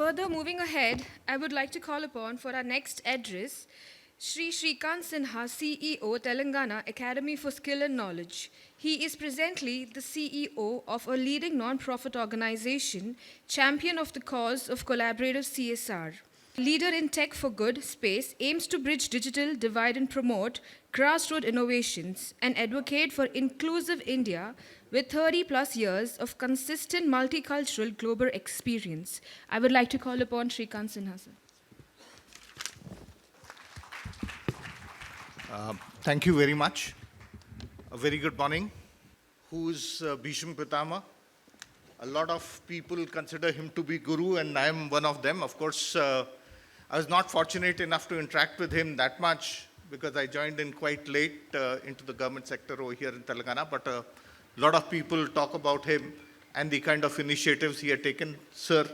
Further moving ahead, I would like to call upon for our next address, Shri Shrikant Sinha, CEO, Telangana Academy for Skill and Knowledge. He is presently the CEO of a leading non-profit organization, champion of the cause of collaborative CSR. Leader in Tech for Good space aims to bridge digital divide and promote grassroots innovations and advocate for inclusive India with 30 plus years of consistent multicultural global experience. I would like to call upon Shrikant Sinha, sir. Thank you very much. A very good morning. Who's Bhishma Pitama? A lot of people consider him to be guru, and I am one of them. Of course, I was not fortunate enough to interact with him that much because I joined in quite late into the government sector over here in Telangana, but a lot of people talk about him and the kind of initiatives he had taken. Sir,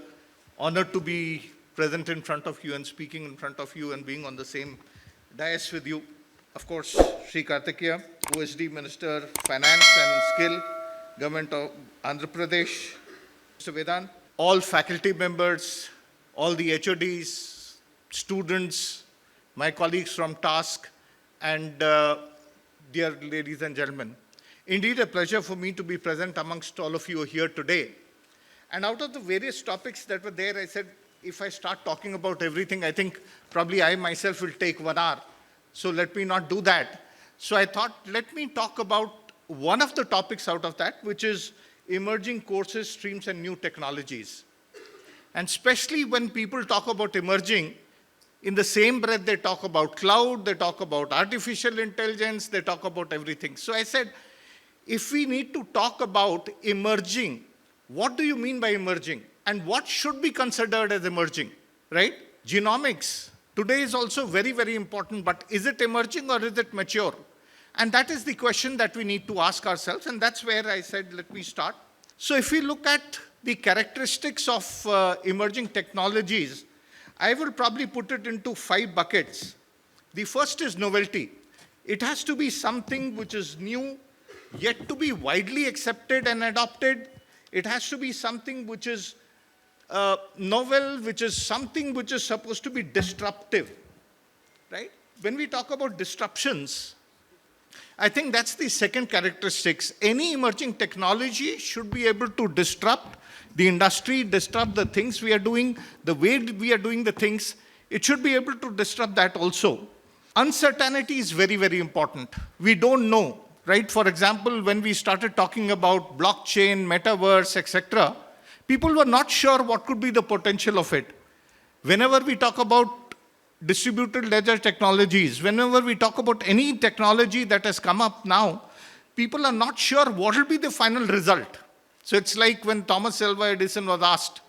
honored to be present in front of you and speaking in front of you and being on the same dais with you. Of course, Sri Kartikeya, OSD Minister, Finance and Skill, Government of Andhra Pradesh, Mr. Vedant, all faculty members, all the HODs, students, my colleagues from TASK, and dear ladies and gentlemen. Indeed, a pleasure for me to be present amongst all of you here today. And out of the various topics that were there, I said, if I start talking about everything, I think probably I myself will take 1 hour. So let me not do that. So I thought, let me talk about one of the topics out of that, which is emerging courses, streams, and new technologies. And especially when people talk about emerging, in the same breath, they talk about cloud, they talk about artificial intelligence, they talk about everything. So I said, if we need to talk about emerging, what do you mean by emerging? And what should be considered as emerging, right? Genomics today is also very, very important, but is it emerging or is it mature? And that is the question that we need to ask ourselves, and that's where I said, let me start. So if we look at the characteristics of emerging technologies, I will probably put it into 5 buckets. The first is novelty. It has to be something which is new, yet to be widely accepted and adopted. It has to be something which is novel, which is something which is supposed to be disruptive, right? When we talk about disruptions, I think that's the second characteristics. Any emerging technology should be able to disrupt the industry, disrupt the things we are doing, the way we are doing the things. It should be able to disrupt that also. Uncertainty is very, very important. We don't know, right? For example, when we started talking about blockchain, metaverse, etc., people were not sure what could be the potential of it. Whenever we talk about distributed ledger technologies, whenever we talk about any technology that has come up now, people are not sure what will be the final result. So it's like when Thomas Alva Edison was asked,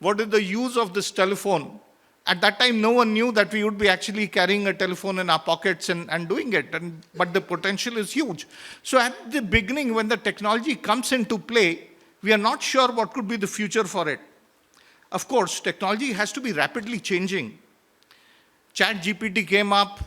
what is the use of this telephone? At that time, no one knew that we would be actually carrying a telephone in our pockets and doing it, but the potential is huge. So at the beginning, when the technology comes into play, we are not sure what could be the future for it. Of course, technology has to be rapidly changing. ChatGPT came up,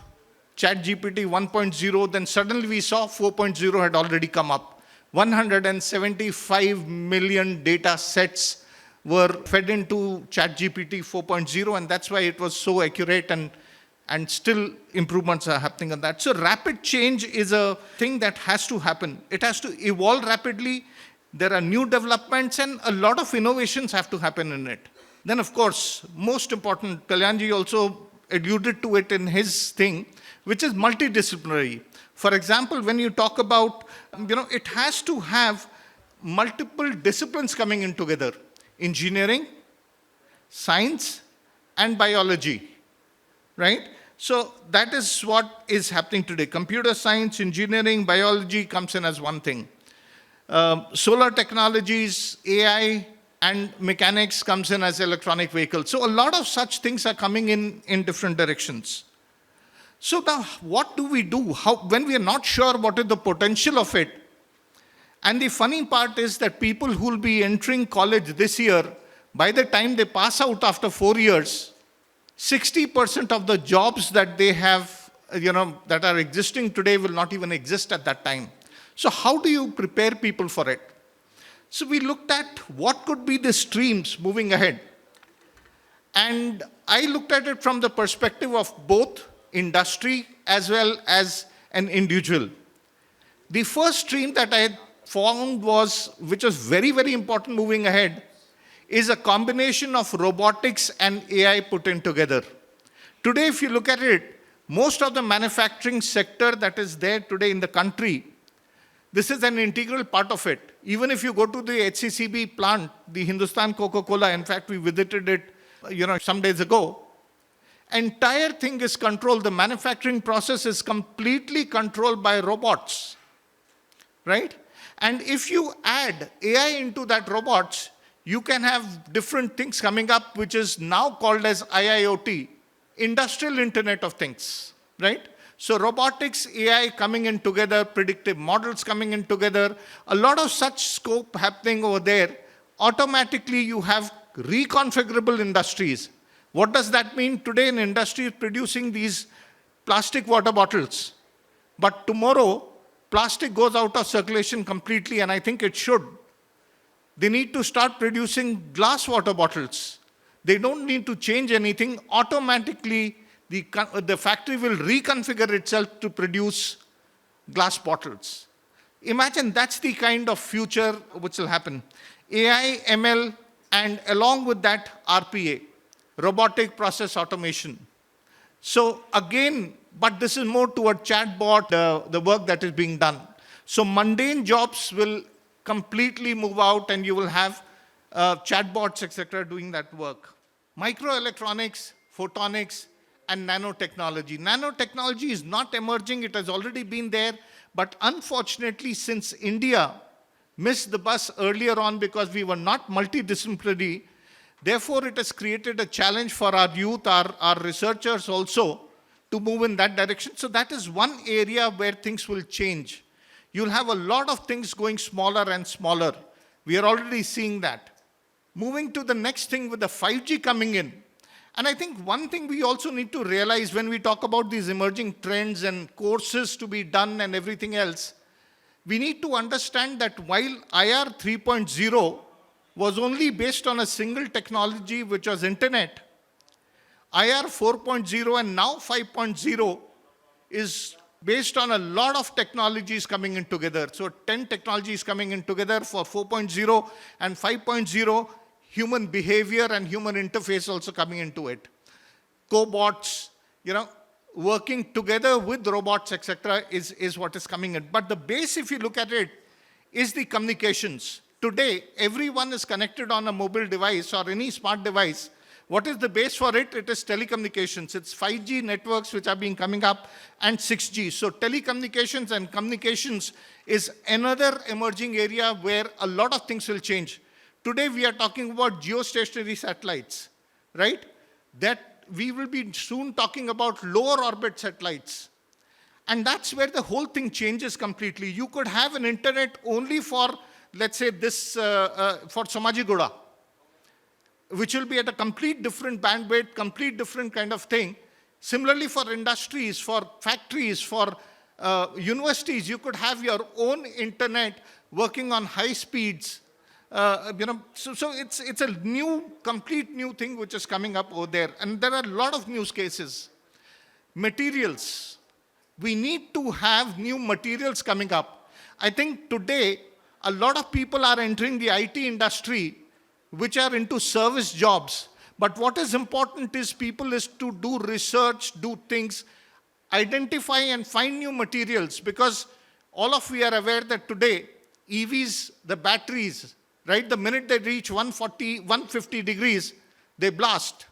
ChatGPT 1.0, then suddenly we saw 4.0 had already come up. 175 million data sets were fed into ChatGPT 4.0, and that's why it was so accurate, and still improvements are happening on that. So rapid change is a thing that has to happen. It has to evolve rapidly. There are new developments, and a lot of innovations have to happen in it. Then, of course, most important, Kalyanji also alluded to it in his thing, which is multidisciplinary. For example, when you talk about, it has to have multiple disciplines coming in together. Engineering, science, and biology, right? So that is what is happening today. Computer science, engineering, biology comes in as one thing. Solar technologies, AI, and mechanics comes in as electronic vehicles. So a lot of such things are coming in different directions. So now, what do we do? When we are not sure what is the potential of it? And the funny part is that people who will be entering college this year, by the time they pass out after 4 years, 60% of the jobs that they have, that are existing today will not even exist at that time. So how do you prepare people for it? So we looked at what could be the streams moving ahead. And I looked at it from the perspective of both industry as well as an individual. The first stream that I had found was, which was very, very important moving ahead, is a combination of robotics and AI put in together. Today, if you look at it, most of the manufacturing sector that is there today in the country, this is an integral part of it. Even if you go to the HCCB plant, the Hindustan Coca-Cola, in fact, we visited it, some days ago. Entire thing is controlled. The manufacturing process is completely controlled by robots, right? And if you add AI into that robots, you can have different things coming up, which is now called as IIoT, Industrial Internet of Things, right? So robotics, AI coming in together, predictive models coming in together, a lot of such scope happening over there. Automatically, you have reconfigurable industries. What does that mean? Today, an industry is producing these plastic water bottles. But tomorrow, plastic goes out of circulation completely, and I think it should. They need to start producing glass water bottles. They don't need to change anything. Automatically, the factory will reconfigure itself to produce glass bottles. Imagine that's the kind of future which will happen. AI, ML, and along with that, RPA, robotic process automation. So again, but this is more toward chatbot, the work that is being done. So mundane jobs will completely move out, and you will have chatbots, etc., doing that work. Microelectronics, photonics, and nanotechnology. Nanotechnology is not emerging, it has already been there, but unfortunately, since India missed the bus earlier on because we were not multidisciplinary, therefore it has created a challenge for our youth, our researchers also, to move in that direction. So that is one area where things will change. You'll have a lot of things going smaller and smaller. We are already seeing that. Moving to the next thing with the 5G coming in. And I think one thing we also need to realize when we talk about these emerging trends and courses to be done and everything else, we need to understand that while IR 3.0 was only based on a single technology, which was internet, IR 4.0 and now 5.0 is based on a lot of technologies coming in together. So 10 technologies coming in together for 4.0 and 5.0, human behavior and human interface also coming into it. Cobots, working together with robots, etc., is what is coming in. But the base, if you look at it, is the communications. Today, everyone is connected on a mobile device or any smart device. What is the base for it? It is telecommunications. It's 5G networks which are being coming up and 6G. So telecommunications and communications is another emerging area where a lot of things will change. Today, we are talking about geostationary satellites, right? That we will be soon talking about lower orbit satellites. And that's where the whole thing changes completely. You could have an internet only for, let's say, this, for Somajigoda, which will be at a complete different bandwidth, complete different kind of thing. Similarly, for industries, for factories, for universities, you could have your own internet working on high speeds. So it's a complete new thing which is coming up over there. And there are a lot of use cases. Materials. We need to have new materials coming up. I think today, a lot of people are entering the IT industry, which are into service jobs. But what is important is people is to do research, do things, identify and find new materials, because all of we are aware that today, EVs, the batteries, right, the minute they reach 140, 150 degrees, they blast.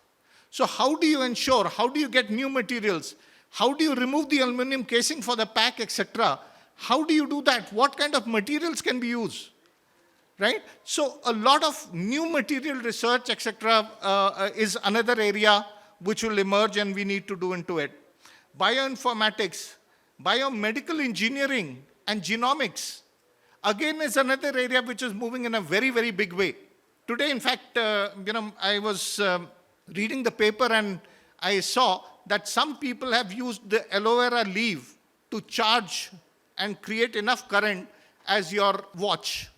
So how do you ensure, how do you get new materials? How do you remove the aluminum casing for the pack, etc.? How do you do that? What kind of materials can be used? Right? So a lot of new material research, etc., is another area which will emerge and we need to do into it. Bioinformatics, biomedical engineering, and genomics, again, is another area which is moving in a very, very big way. Today, in fact, I was reading the paper and I saw that some people have used the aloe vera leaf to charge and create enough current as your watch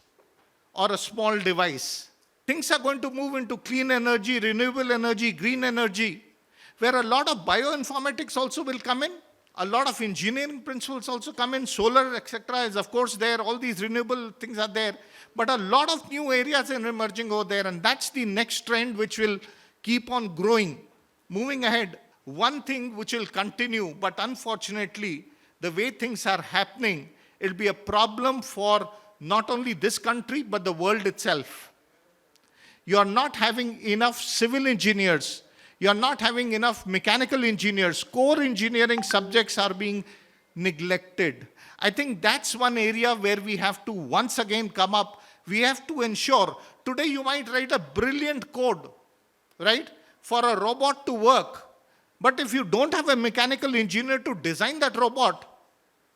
or a small device. Things are going to move into clean energy, renewable energy, green energy, where a lot of bioinformatics also will come in. A lot of engineering principles also come in. Solar, etc. is of course there. All these renewable things are there. But a lot of new areas are emerging over there. And that's the next trend which will keep on growing. Moving ahead, one thing which will continue, but unfortunately, the way things are happening, it'll be a problem for not only this country, but the world itself. You are not having enough civil engineers. You are not having enough mechanical engineers. Core engineering subjects are being neglected. I think that's one area where we have to once again come up. We have to ensure, today you might write a brilliant code, right, for a robot to work. But if you don't have a mechanical engineer to design that robot,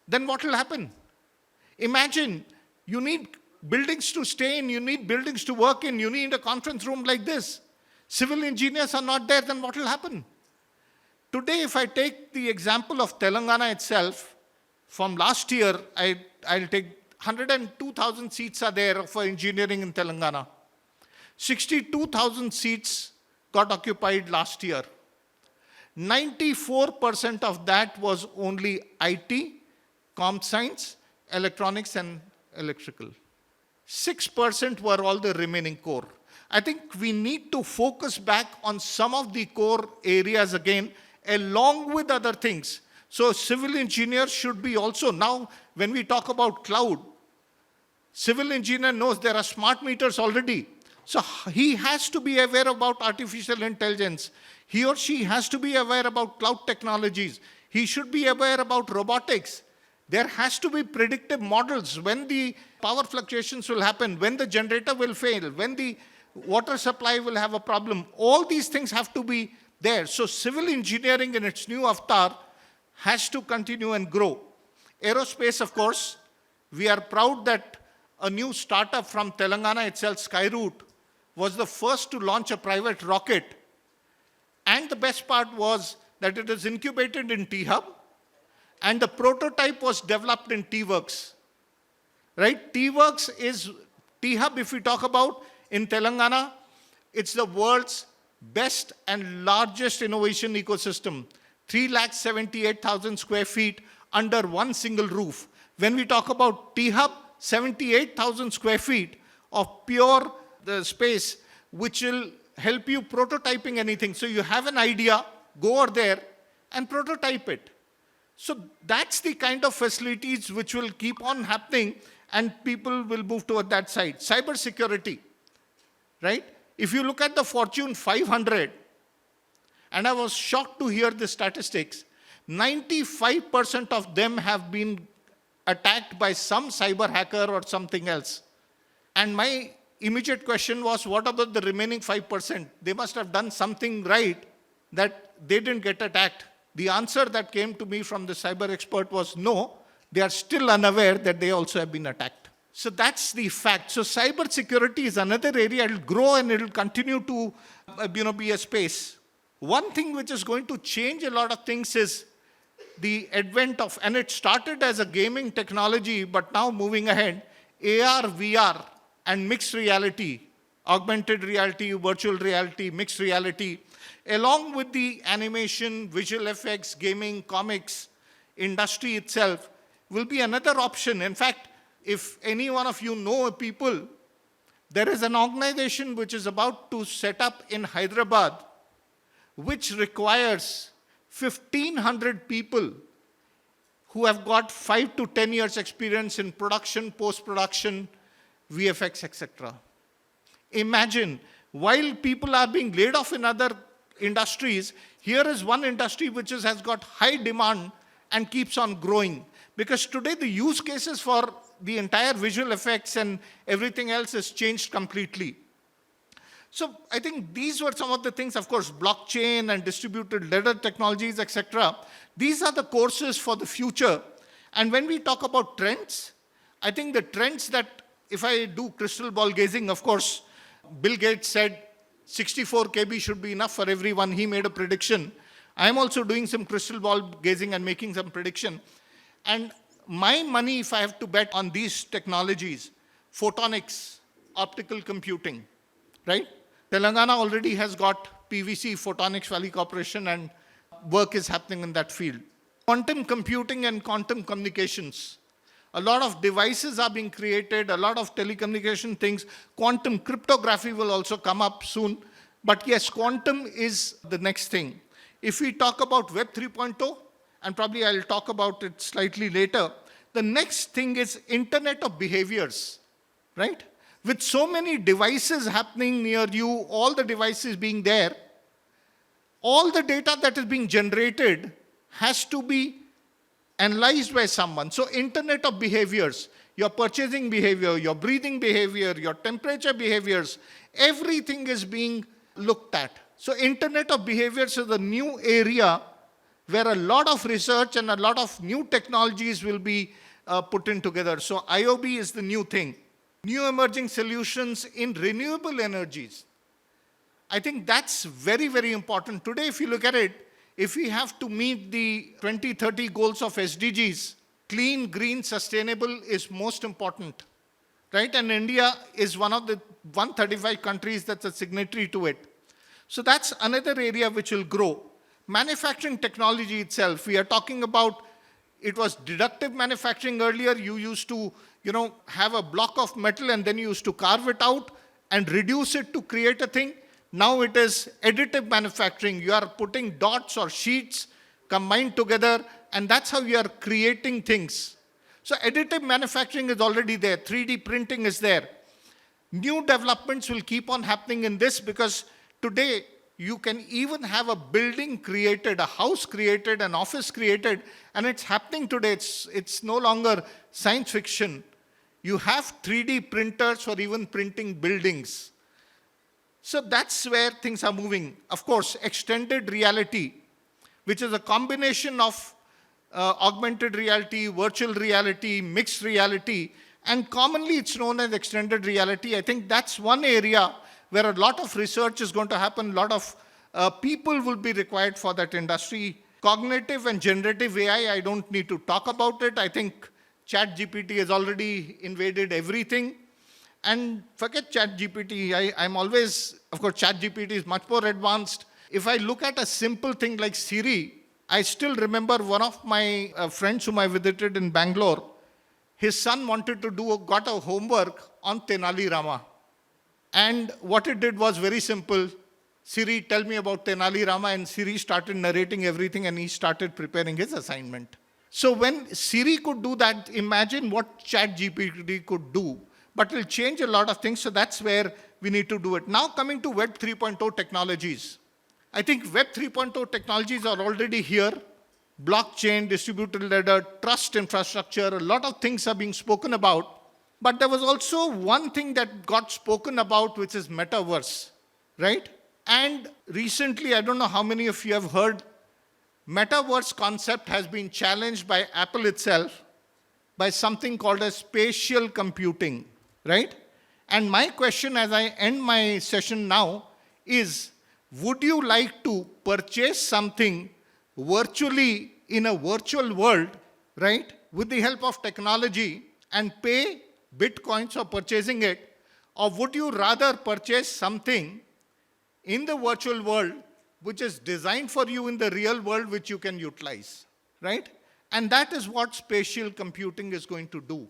then what will happen? Imagine, you need buildings to stay in, you need buildings to work in, you need a conference room like this. Civil engineers are not there, then what will happen? Today, if I take the example of Telangana itself, from last year, I'll take 102,000 seats are there for engineering in Telangana. 62,000 seats got occupied last year. 94% of that was only IT, comp science, electronics and electrical. 6% were all the remaining core. I think we need to focus back on some of the core areas again, along with other things. So civil engineers should be also, now when we talk about cloud, civil engineer knows there are smart meters already. So he has to be aware about artificial intelligence. He or she has to be aware about cloud technologies. He should be aware about robotics. There has to be predictive models when the power fluctuations will happen, when the generator will fail, when the water supply will have a problem. All these things have to be there. So civil engineering in its new avatar has to continue and grow. Aerospace, of course, we are proud that a new startup from Telangana itself, Skyroot, was the first to launch a private rocket. And the best part was that it is incubated in T-Hub, and the prototype was developed in T-Works. Right? T-Works is T-Hub, if we talk about in Telangana, it's the world's best and largest innovation ecosystem. 378,000 square feet under one single roof. When we talk about T-Hub, 78,000 square feet of pure space, which will help you prototyping anything. So you have an idea, go over there and prototype it. So that's the kind of facilities which will keep on happening and people will move toward that side. Cyber security, right? If you look at the Fortune 500, and I was shocked to hear the statistics, 95% of them have been attacked by some cyber hacker or something else. And my immediate question was, what about the remaining 5%? They must have done something right that they didn't get attacked. The answer that came to me from the cyber expert was no, they are still unaware that they also have been attacked. So that's the fact. So cyber security is another area. It will grow and it will continue to be a space. One thing which is going to change a lot of things is the advent of, and it started as a gaming technology, but now moving ahead, AR, VR, and mixed reality, augmented reality, virtual reality, mixed reality, along with the animation, visual effects, gaming, comics, industry itself, will be another option. In fact, if any one of you know people, there is an organization which is about to set up in Hyderabad, which requires 1,500 people who have got 5 to 10 years experience in production, post-production, VFX, etc. Imagine, while people are being laid off in other industries, here is one industry which has got high demand and keeps on growing. Because today the use cases for the entire visual effects and everything else has changed completely. So I think these were some of the things, of course, blockchain and distributed ledger technologies, etc. These are the courses for the future. And when we talk about trends, I think the trends that, if I do crystal ball gazing, of course, Bill Gates said 64 KB should be enough for everyone. He made a prediction. I'm also doing some crystal ball gazing and making some prediction. And my money, if I have to bet on these technologies, photonics, optical computing, right? Telangana already has got PVC, Photonics Valley Corporation, and work is happening in that field. Quantum computing and quantum communications. A lot of devices are being created, a lot of telecommunication things. Quantum cryptography will also come up soon. But yes, quantum is the next thing. If we talk about Web 3.0, and probably I'll talk about it slightly later, the next thing is Internet of Behaviors, right? With so many devices happening near you, all the devices being there, all the data that is being generated has to be analyzed by someone. So Internet of Behaviors, your purchasing behavior, your breathing behavior, your temperature behaviors, everything is being looked at. So Internet of Behaviors is a new area where a lot of research and a lot of new technologies will be put in together. So IOB is the new thing. New emerging solutions in renewable energies. I think that's very, very important. Today, if you look at it, if we have to meet the 2030 goals of SDGs, clean, green, sustainable is most important, right? And India is one of the 135 countries that's a signatory to it. So that's another area which will grow. Manufacturing technology itself, we are talking about, it was deductive manufacturing earlier. You used to, have a block of metal and then you used to carve it out and reduce it to create a thing. Now it is additive manufacturing. You are putting dots or sheets combined together, and that's how you are creating things. So additive manufacturing is already there. 3D printing is there. New developments will keep on happening in this because today you can even have a building created, a house created, an office created, and it's happening today. It's no longer science fiction. You have 3D printers for even printing buildings. So that's where things are moving. Of course, extended reality, which is a combination of augmented reality, virtual reality, mixed reality, and commonly it's known as extended reality. I think that's one area where a lot of research is going to happen, a lot of people will be required for that industry. Cognitive and generative AI, I don't need to talk about it. I think ChatGPT has already invaded everything. And forget ChatGPT, I'm always, of course, ChatGPT is much more advanced. If I look at a simple thing like Siri, I still remember one of my friends whom I visited in Bangalore, his son wanted to got a homework on Tenali Rama. And what it did was very simple. Siri, tell me about Tenali Rama, and Siri started narrating everything and he started preparing his assignment. So when Siri could do that, imagine what ChatGPT could do. But it will change a lot of things, so that's where we need to do it. Now coming to Web 3.0 technologies. I think Web 3.0 technologies are already here. Blockchain, distributed ledger, trust infrastructure, a lot of things are being spoken about. But there was also one thing that got spoken about, which is metaverse, right? And recently, I don't know how many of you have heard, metaverse concept has been challenged by Apple itself by something called as spatial computing. Right? And my question as I end my session now is, would you like to purchase something virtually in a virtual world, right, with the help of technology and pay bitcoins for purchasing it? Or would you rather purchase something in the virtual world which is designed for you in the real world which you can utilize, right? And that is what spatial computing is going to do.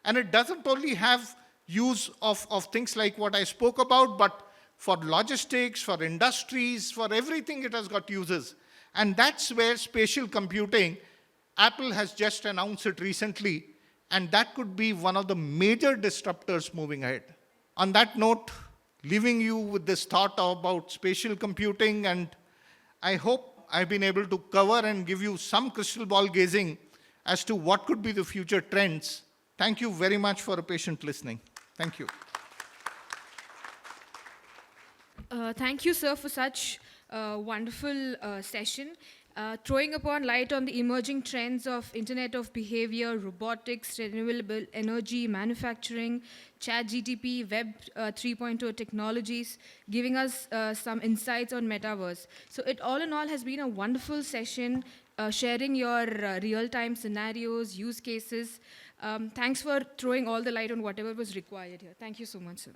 And it doesn't only have use of things like what I spoke about, but for logistics, for industries, for everything it has got uses. And that's where spatial computing, Apple has just announced it recently, and that could be one of the major disruptors moving ahead. On that note, leaving you with this thought about spatial computing, and I hope I've been able to cover and give you some crystal ball gazing as to what could be the future trends. Thank you very much for a patient listening. Thank you. Thank you, sir, for such a wonderful session, throwing upon light on the emerging trends of Internet of Behavior, robotics, renewable energy, manufacturing, ChatGPT, Web 3.0 technologies, giving us some insights on metaverse. So it all in all has been a wonderful session, sharing your real-time scenarios, use cases. Thanks for throwing all the light on whatever was required here. Thank you so much, sir.